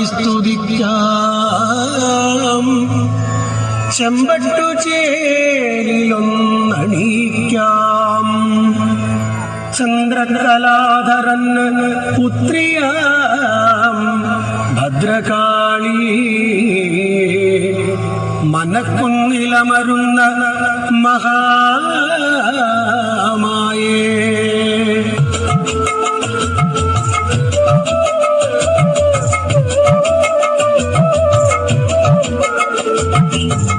പാടി സ്തുതിക്കാം, ചെമ്പട്ടു ചേരിലൊന്നണിക്കാം. ചന്ദ്രകലാധരൻ പുത്രിയാം ഭദ്രകാളി, മനക്കുന്നിലമരുന്ന മഹാമായേ.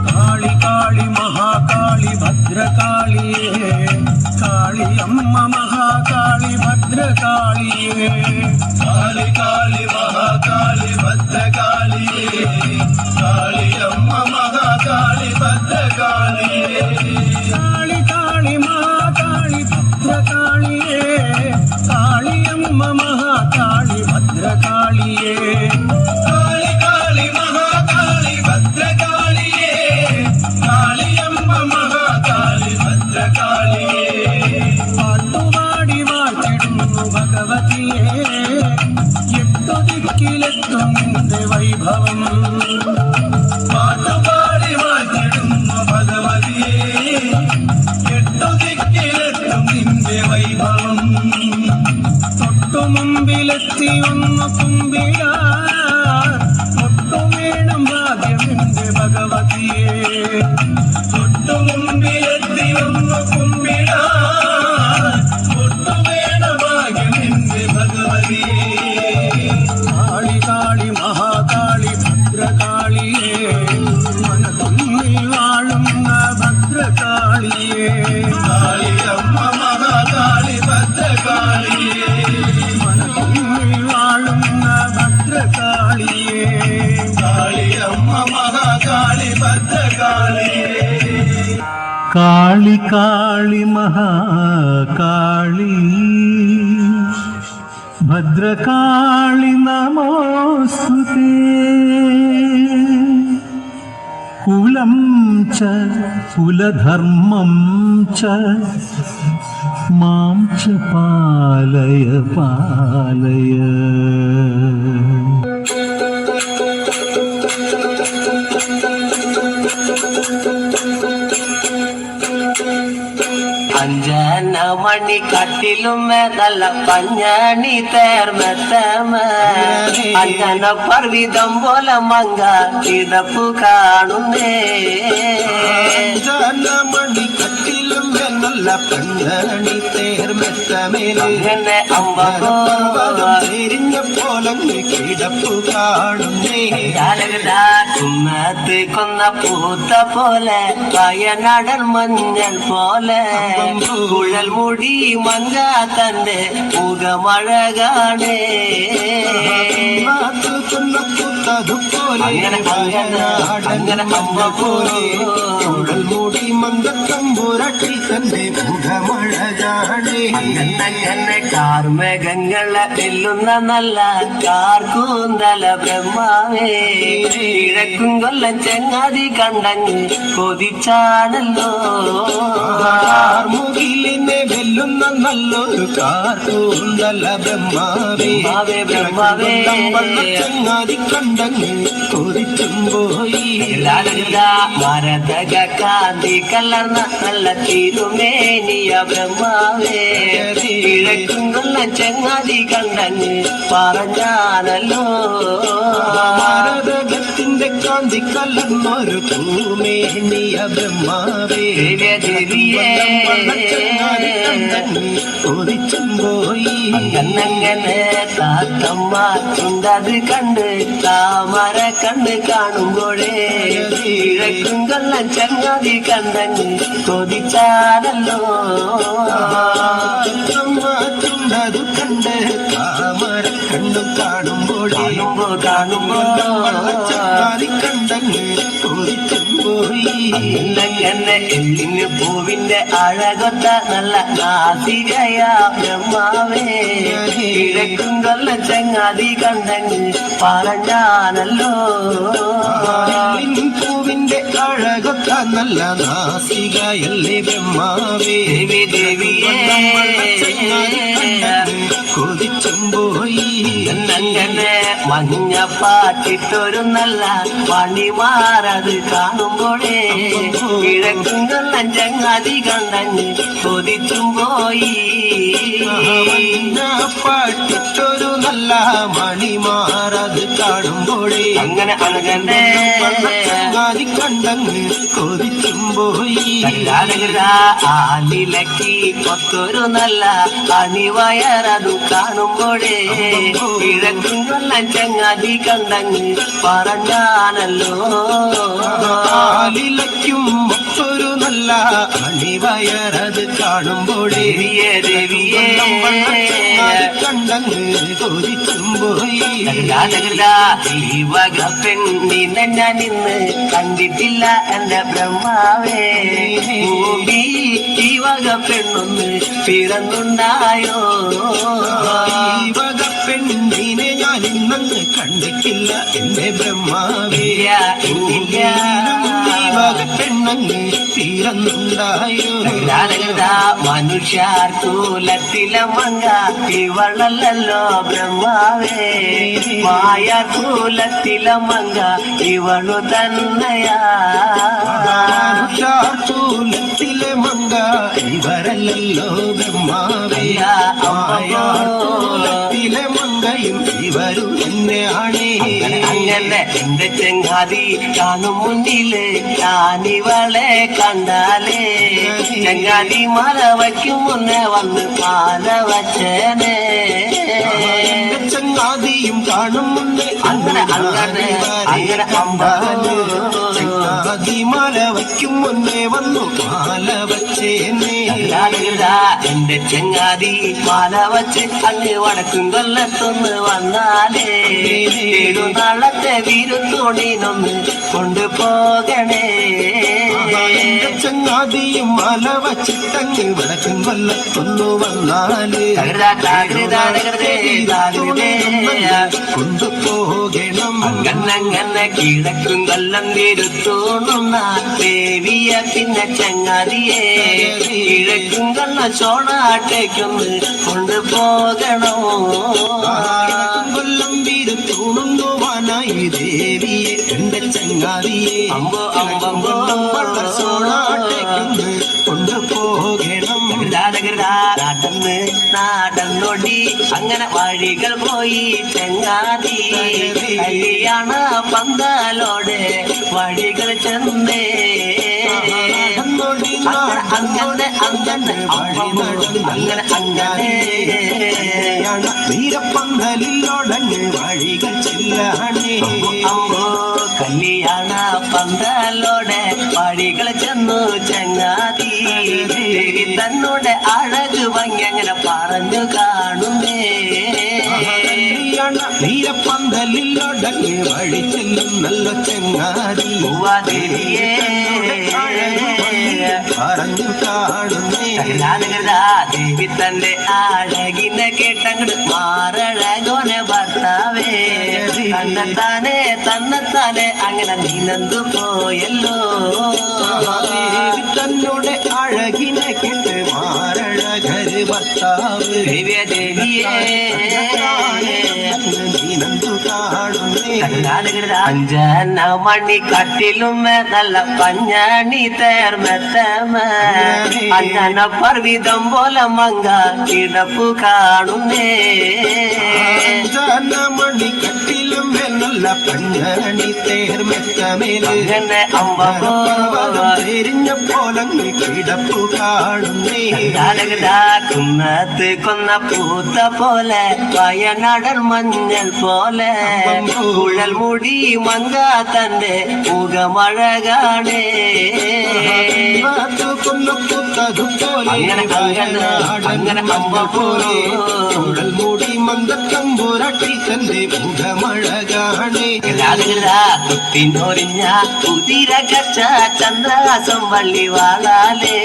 കാളി കാളി മഹാകാളി ഭദ്രകാളിയേ, കാളിയമ്മ മഹാകാളി ഭദ്രകാളിയേ. കാളി കാളി മഹാകാളി ഭദ്രകാളിയേ, കാളിയമ്മ മഹാകാളി ഭദ്രകാളിയേ. കാളി കാളി മഹാകാളി ഭദ്രകാളിയേ, കാളിയമ്മ മഹാകാളി ഭദ്രകാളിയേ. കാളി കാളി മഹാകാളി ഭദ്രകാളിയേ, കാളിയമ്മ മഹാകാളി ഭദ്രകാളിയേ. പാട്ടുപാടി വാഴ്ത്തിടുന്നു ഭഗവതിയെ, എട്ടു ദിക്കിലെത്തും നിന്റെ വൈഭവം. പാട്ടുപാടി വാഴ്ത്തിടുന്നു ഭഗവതിയെ, എട്ടു ദിക്കിലെത്തും നിന്റെ വൈഭവം. തൊട്ടു മുമ്പിലെത്തി ഒന്ന് കുമ്പിടാൻ, തൊട്ടു വേണം ഭാഗ്യമെന്റെ ഭഗവതിയെ. തൊട്ടു മുമ്പിലെത്തി ഒന്ന് കുമ്പിടാൻ, തൊട്ടു വേണം ഭാഗ്യമെന്റെ ഭഗവതിയെ. കാളി കാളി മഹാകാളി ഭദ്രകാളിയേ, മനക്കുന്നിൽ വാഴുന്ന ഭദ്രകാളിയേ. കാളിയമ്മ മഹാകാളി ഭദ്രകാളിയേ, മനക്കുന്നിൽ വാഴുന്ന ഭദ്രകാളിയേ. കാളിയമ്മ മഹാകാളി ഭദ്രകാളിയേ. കാളി കാളി മഹാകാളി ഭദ്രകാളി നമോസ്തുതേ. കുലം ച കുലധർമ്മം ച മാം ച പാലയ പാലയ. അഞ്ജന മണി കട്ടിലുമേ നല്ല പഞ്ഞണി തേർമത്തമ, അഞ്ജന പർവിതം പോലെ മങ്ക കിടപ്പു കാണുന്നേ. അഞ്ജന മണി കട്ടിലുമേ നല്ല പഞ്ഞണി തേർമത്തമേലെ അമ്പരിഞ്ഞ പോലങ്ങ് കിടപ്പു കാണുന്നേ. കുന്നത്ത് കൊന്ന പൂത്ത പോലെ, വയനാടൻ മഞ്ഞൾ പോലെ, കുഴൽ മുടി മങ്ക തന്റെ മുഖമഴകാണേ. അങ്ങനെ അമ്മ പോലെ കുഴൽ മുടി മങ്കത്തമ്പുരട്ടി തന്റെ മുഖമഴകാണേ. അങ്ങനെ കാർമേഘങ്ങളെ വെല്ലുന്ന നല്ല കാർക്കൂന്തല ബ്രഹ്മാവേ, കിഴക്കും കൊല്ലം ചെങ്ങാതി കണ്ടങ്ങ് കൊതിച്ചാണല്ലോ. മുകിലിനെ വെല്ലുന്ന നല്ലൊരു കാർക്കൂന്തല ബ്രഹ്മാവേ, ബ്രഹ്മാവേ ചെങ്ങാതി കണ്ടങ്ങ് കൊതിച്ചും പോയി. മരതക കാന്തി കലർന്ന നല്ല തിരുമേനിയ ബ്രഹ്മാവേ, കിഴക്കും കൊല്ലം ചെങ്ങാതി കണ്ടങ്ങ് പറഞ്ഞാണല്ലോ. ഭാരതത്തിന്റെ കാന്തി കലർന്നൊരു ഭൂമേനിയ ബ്രഹ്മാവേ, കൊതിച്ചും പോയി. അങ്ങനെ താത്തമ്മ ചുണ്ടത് കണ്ട് താമര കണ്ണ് കാണുമ്പോഴേ, കിഴക്കും കൊല്ലം ചങ്ങാതി കണ്ടങ്ങ് കൊതിച്ചാണല്ലോ. ചുണ്ടത് കണ്ട് താമര കണ്ണു കാണുമ്പോൾ ചങ്ങാതി കണ്ടങ്ങ് കൊതിച്ചും പോയി. അങ്ങനെ എല്ലിന് പൂവിന്റെ അഴകൊത്ത നല്ല നാസികയ ബ്രഹ്മാവേ, കിഴക്കും കൊല്ലം ചങ്ങാതി കണ്ടങ്ങ് പറഞ്ഞാണല്ലോ. പൂവിന്റെ അഴകൊത്ത നല്ല നാസികയല്ലേ ബ്രഹ്മാവേ, ദേവിയേ കൊതി ചോദിച്ചും പോയി. അങ്ങനെ മഞ്ഞപ്പാട്ടിട്ടൊരു നല്ല പണിമാറത് കാണുമ്പോഴേ കിഴക്കും കൊല്ലം ചങ്ങാതി കണ്ടങ്ങ് കൊതിച്ചും പോയി. പാട്ടിട്ടൊരു നല്ല മണിമാറത് കാണുമ്പോഴേ അങ്ങനെ അങ്ങനെ ചങ്ങാതി കണ്ടങ്ങ് കൊതിച്ചും പോയി. ആലിലക്കി ഒത്തൊരു നല്ല അണിവയറതു കാണുമ്പോഴേ കിഴക്കും കൊല്ലം ചങ്ങാതി കണ്ടങ്ങ് പറഞ്ഞാണല്ലോ. ആലിലയ്ക്കും ഒത്തൊരു നല്ല അണിവയറത് കാണുമ്പോഴേ ദേവിയേ കണ്ടങ്ങ് കൊതിച്ചും പോയി. ഈ വക പെണ്ണിനെ ഞാൻ ഇന്ന് കണ്ടിട്ടില്ല എന്റെ ബ്രഹ്മാവേ. ഭൂമി ഈ വക പെണ്ണൊന്ന് പിറന്നുണ്ടായോ. ഈ വക പെണ്ണിനെ ഞാൻ ഇന്നങ്ങ് കണ്ടിട്ടില്ല എന്റെ ബ്രഹ്മാവേ. ഈ വക പെണ്ണങ്ങ് പിറന്നുണ്ടായോ. മനുഷ്യർ കൂലത്തിലെ മങ്ക ഇവളല്ലോ ബ്രഹ്മാവേ. മായ കൂലത്തിലെ മങ്ക ഇവളു തന്നെയാ. ചൂലത്തിലെ മങ്ക ഇവരല്ലോ ബ്രഹ്മാവേ. ചൂലത്തിലെ മങ്കയും ഇവരും തന്നെയാണേ. അങ്ങനെ എന്റെ ചെങ്ങാതി കാണും മുന്നില് ഞാനിവളെ കണ്ടാലേ ചെങ്ങാതി മല വയ്ക്കും മുന്നേ വന്ന് മാല വച്ചേനെ. ചങ്ങാതിയും കാണും മുന്നേ അങ്ങനെ അങ്ങനെ അങ്ങനെ ചങ്ങാതി മാല വയ്ക്കും മുന്നേ വന്നു മാല വച്ചേനെ. എന്റെ ചെങ്ങാതി മാല വച്ച് അങ്ങ് വടക്കും കൊല്ലത്തൊന്ന് വന്നാലേ 7 നാളത്തെ വിരുത്തോണിനൊന്ന് കൊണ്ടുപോകണേ. ചങ്ങാതിയും മാല വച്ചിട്ടങ്ങ് വടക്കും കൊല്ലത്തൊന്നു വന്നാല് കൊണ്ടുപോകണം. അങ്ങനെ കിഴക്കും കൊല്ലം വിരുത്തോണുന്ന ദേവിയ പിന്നെ ചങ്ങാതിയെ കിഴക്കും കൊല്ലം ചോണാട്ടേക്കൊന്ന് കൊണ്ടുപോകണോ. കൊല്ലം വിരുത്തോണുവാനായി ദേവിയെ എന്റെ ചങ്ങാതിയെ അമ്പോ അമ്പമ്പോ സോണാട്ടേക്കൊന്ന് കൊണ്ടുപോകണം. നടന്ന് നടന്നൊടി അങ്ങനെ വഴികൾ പോയി ചങ്ങാതി കല്യാണ പന്തലോടെ വഴികൾ ചെന്നേ. അങ്ങനെ അങ്ങനെ അങ്ങനെ അങ്ങനെ വീരപ്പന്തലിലോടങ്ങ് വഴികൾ ചെല്ലാണേ. അമ്പോ കല്യാണ പന്തലോടെ വഴികൾ ചെന്നു ചങ്ങാതി തന്നോട് അഴക് ഭംഗി അങ്ങനെ പറഞ്ഞു കാണുന്നേ. വീരപ്പന്തലിലോടങ്ങ് വഴി ചെല്ലും നല്ല ചങ്ങാതി പറഞ്ഞു കാണുന്നേ. ദേവി തന്റെ അഴകിനെ കേട്ടങ്ങട് മാറഴകോനെ ഭർത്താവേ തന്നെത്താനെ തന്നെത്താനെ അങ്ങനെ നീനന്തു പോയല്ലോ. തന്നോടെ അഴകിനെ കേട്ട് മാറഴകര് ഭർത്താവ് ദേവിയ ദേവിയേ നീനന്തു കാണുന്നേ. അഞ്ചന മണി കട്ടിലും നല്ല പഞ്ഞാണി തേർമെത്തമ അഞ്ചന പർവിതം പോലെ മങ്ക കിടപ്പു കാണുന്നേ. മണി കട്ടിലും നല്ല പഞ്ഞാണി തേർമെത്തമേല് അങ്ങനെ അമ്പോ തിരിഞ്ഞ പോലങ്ങ് കിടപ്പു കാണുന്നേ. കുന്നത്ത് കൊന്ന പൂത്ത പോലെ വയനാടൻ മഞ്ഞൾ പോലെ കുഴൽ മുടി മങ്ക തന്റെ മുഖമഴകാണേ. അങ്ങനെ അങ്ങനെ പോലെ കുഴൽ മൂടി മന്ദത്തമ്പുരട്ടി തന്റെ മുഖമഴകാണേ. കുത്തിനൊരിഞ്ഞ കുതിര കച്ച ചന്ദ്രാസം വള്ളി വാളാലേ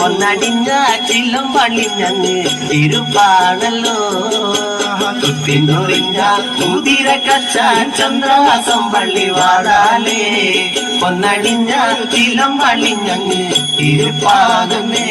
ഒന്നടിഞ്ഞ ചില്ലും പള്ളി ഞങ്ങ് ഇരുപ്പാണല്ലോ. കുത്തിനൊരിഞ്ഞ കുതിര കച്ച ചന്ദ്രാസം വള്ളി വാളാലേ ഒന്നടിഞ്ഞ ചില്ലും പള്ളി ഞങ്ങ് ഇരുപ്പാകുന്നേ.